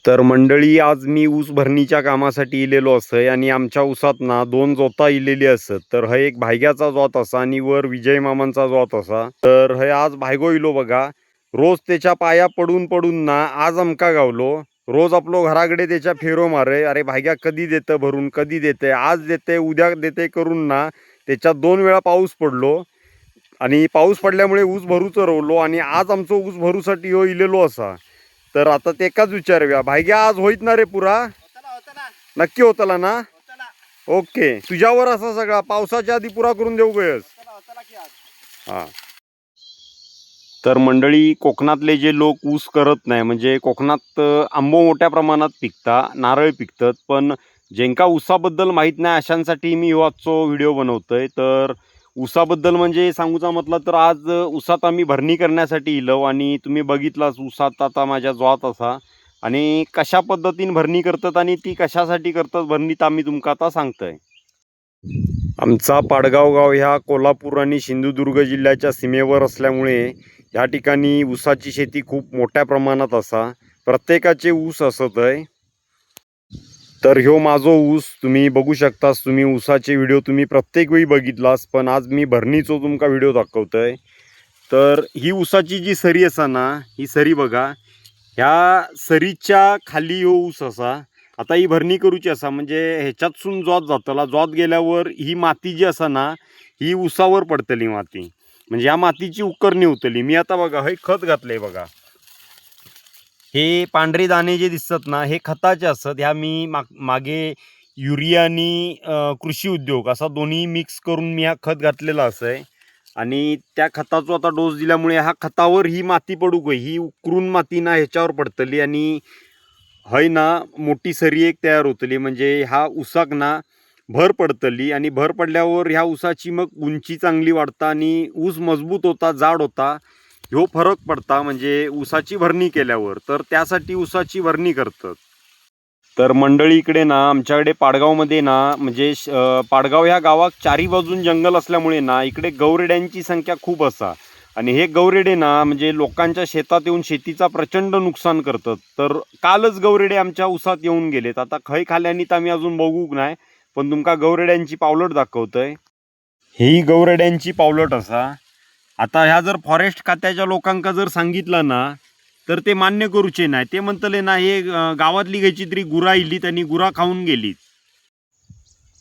तर मंडळी, आज मी ऊस भरणीच्या कामासाठी इलेलो असय आणि आमच्या ऊसात ना 2 जोता इलेली असत. तर हा एक भायग्याचा जोत असा आणि वर विजय मामांचा जोत असा. तर हे आज भायगो इलो बघा. रोज त्याच्या पाया पडून पडून ना आज आमका गावलो. रोज आपलो घराकडे त्याच्या फेरो मारे, अरे भाग्या कधी देतं भरून, कधी देते, आज देते उद्या देते करून ना त्याच्यात 2 वेळा पाऊस पडलो आणि पाऊस पडल्यामुळे ऊस भरूचं रवलो आणि आज आमचं ऊस भरूसाठी हो इलेलो असा. तर आता ते एकाच विचारूया, भाग्या आज होईत ना रे पुरा? नक्की होतला ना? ओके, तुझ्यावर असा सगळा पावसाच्या आधी पुरा करून देऊ गयस. हा. तर मंडळी, कोकणातले जे लोक ऊस करत नाही, म्हणजे कोकणात आंबो मोठ्या प्रमाणात पिकता, नारळ पिकतात, पण ज्यांका ऊसाबद्दल माहीत नाही अशांसाठी मी आजचो व्हिडिओ बनवतोय. तर ऊसाबद्दल म्हणजे सांगूचा म्हटलं तर आज ऊसात आम्ही भरणी करण्यासाठी इलो आणि तुम्ही बघितलाच ऊसात आता माझ्या जोत असा आणि कशा पद्धतीने भरणी करतात आणि ती कशासाठी करतात भरणीत आम्ही तुमका आता सांगतोय. आमचा पाडगाव गाव ह्या कोल्हापूर आणि सिंधुदुर्ग जिल्ह्याच्या सीमेवर असल्यामुळे या ठिकाणी ऊसाची शेती खूप मोठ्या प्रमाणात असा. प्रत्येकाचे ऊस असत आहे. तर ह्यो माझो ऊस तुम्ही बघू शकतास. तुम्ही ऊसाचे व्हिडिओ तुम्ही प्रत्येक वेळी बघितलास, पण आज मी भरणीचो तुमका व्हिडिओ दाखवतोय. तर ही ऊसाची जी सरी असा ना, ही सरी बघा, ह्या सरीच्या खाली ह्यो ऊस असा. आता ही भरणी करूची असा, म्हणजे ह्याच्यातसून जोत जातला. जोत गेल्यावर ही माती जी असा ना, ही ऊसावर पडतली माती, म्हणजे या मातीची उकरणी होतली. मी आता बघा हे खत घातलंय बघा. हे पांढरे दाणे जे दिसतात ना, हे खताचे असतात. ह्या मी मागे युरिया आणि कृषी उद्योग असा दोन्ही मिक्स करून मी हा खत घातलेला असं. आणि त्या खताचा आता डोस दिल्यामुळे हा खतावर ही माती पडू गई, ही उकरून माती ना ह्याच्यावर पडतली आणि हय ना मोठी सरी एक तयार होतली. म्हणजे हा ऊसाक ना भर पडतली आणि भर पडल्यावर ह्या ऊसाची मग उंची चांगली वाढता आणि ऊस मजबूत होता, जाड होता. ह्यो फरक पडता म्हणजे ऊसाची भरणी केल्यावर. तर त्यासाठी ऊसाची भरणी करतात. तर मंडळी, इकडे ना आमच्याकडे पाडगावमध्ये ना, म्हणजे पाडगाव ह्या गावात चारी बाजून जंगल असल्यामुळे ना इकडे गौरेड्यांची संख्या खूप असा. आणि हे गौरेडे ना म्हणजे लोकांच्या शेतात येऊन शेतीचा प्रचंड नुकसान करतात. तर कालच गौरेडे आमच्या ऊसात येऊन गेलेत. आता खय खाल्यानी तर आम्ही अजून बघूक नाही, पण तुमका गौरेड्यांची पावलट दाखवतोय. ही गौरेड्यांची पावलट असा. आता ह्या जर फॉरेस्ट खात्याच्या लोकांका जर सांगितलं ना, तर ते मान्य करूचे नाही. ते म्हणतले ना हे गावातली घ्यायची तरी गुरा इली, त्यांनी गुरा खाऊन गेली.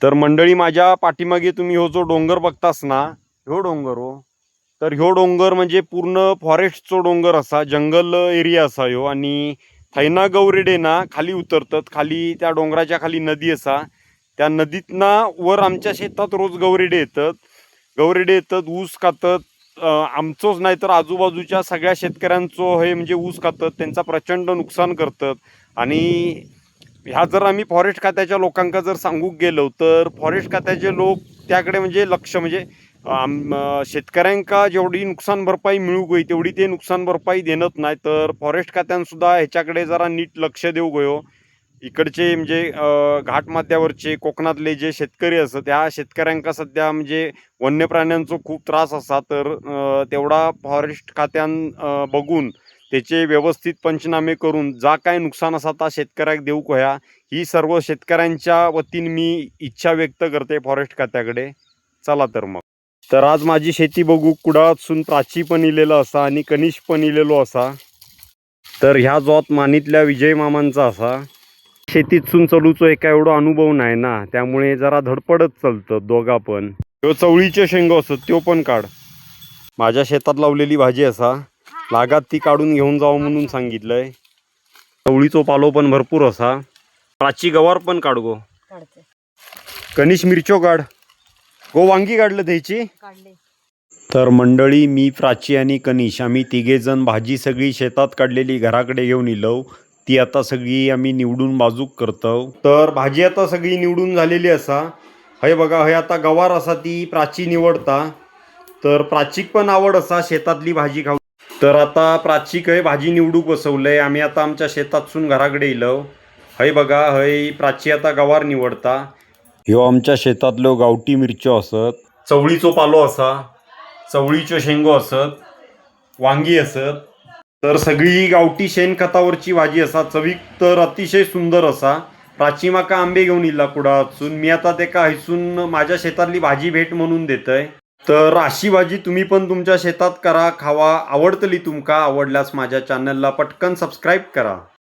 तर मंडळी, माझ्या पाठीमागे तुम्ही हो जो डोंगर बघतास ना, ह्यो डोंगर हो, तर ह्यो डोंगर म्हणजे पूर्ण फॉरेस्टचो डोंगर असा, जंगल एरिया असा ह्यो. आणि थैना गौरेडे ना खाली उतरतात. खाली त्या डोंगराच्या खाली नदी असा. त्या नदीतना वर आमच्या शेतात रोज गौरेडे येतात. गौरेडे येतात, ऊस खातात. आमचोच नाही तर आजूबाजूच्या सगळ्या शेतकऱ्यांचो हे म्हणजे ऊस खातात, त्यांचा प्रचंड नुकसान करतात. आणि ह्या जर आम्ही फॉरेस्ट खात्याच्या लोकांका जर सांगू गेलो, तर फॉरेस्ट खात्याचे लोक त्याकडे म्हणजे लक्ष म्हणजे शेतकऱ्यांका जेवढी नुकसान भरपाई मिळू गई तेवढी ते नुकसान भरपाई देणत नाही. तर फॉरेस्ट खात्यानं सुद्धा ह्याच्याकडे जरा नीट लक्ष देऊ गयो. इकडचे म्हणजे घाटमाथ्यावरचे कोकणातले जे शेतकरी असतात त्या शेतकऱ्यांका सध्या म्हणजे वन्य प्राण्यांचा खूप त्रास असा. तर तेवढा फॉरेस्ट खात्यान बघून त्याचे व्यवस्थित पंचनामे करून जा काय नुकसान असा त्या शेतकऱ्याक देऊ कया, ही सर्व शेतकऱ्यांच्या वतीने मी इच्छा व्यक्त करते फॉरेस्ट खात्याकडे. चला तर मग. तर आज माझी शेती बघू, कुडाळातसून प्राची पण इलेला असा आणि कनिष पण इलेलो असा. तर ह्या जोत मानीतल्या विजय मामांचा असा. शेतीतसून चलूचो एका एवढा अनुभव नाही ना, त्यामुळे जरा धडपडत चालतं दोघा पण. तो चवळीचे शेंगो असत तो पण काढ. माझ्या शेतात लावलेली भाजी असा, लागात ती काढून घेऊन जावं म्हणून सांगितलंय. चवळीचो पालो पण भरपूर असा. प्राची गवार पण काढ गो. कनिष मिरचो काढ गो. वांगी काढलं द्यायची. तर मंडळी, मी प्राची आणि कनिष आम्ही तिघेजण भाजी सगळी शेतात काढलेली घराकडे घेऊन इलो. ती आता सगळी आम्ही निवडून बाजूक करतो. तर भाजी आता सगळी निवडून झालेली असा. हे बघा, हे आता गवार असा ती प्राची निवडता. तर प्राचीक पण आवड असा शेतातली भाजी खाऊ. तर आता प्राचीक हे भाजी निवडूक बसवलंय. आम्ही आता आमच्या शेतातसून घराकडे इलो. हे बघा, हे प्राची आता गवार निवडता. ह्यो आमच्या शेतातलो गावठी मिरच्यो असत. चवळीचो पालो असा, चवळीच्यो शेंगो असत, वांगी असत. तर सगळी गावठी शेणखतावरची भाजी असा चवीक तर अतिशय सुंदर असा. प्राची माका आंबे घेऊन इल्ला कुडासून मी आता तेका हैसून माझ्या शेतातली भाजी भेट म्हणून देतय. तर अशी भाजी तुम्ही पण तुमच्या शेतात करा, खावा. आवडतली तुमका आवडल्यास माझ्या चॅनलला पटकन सबस्क्राईब करा.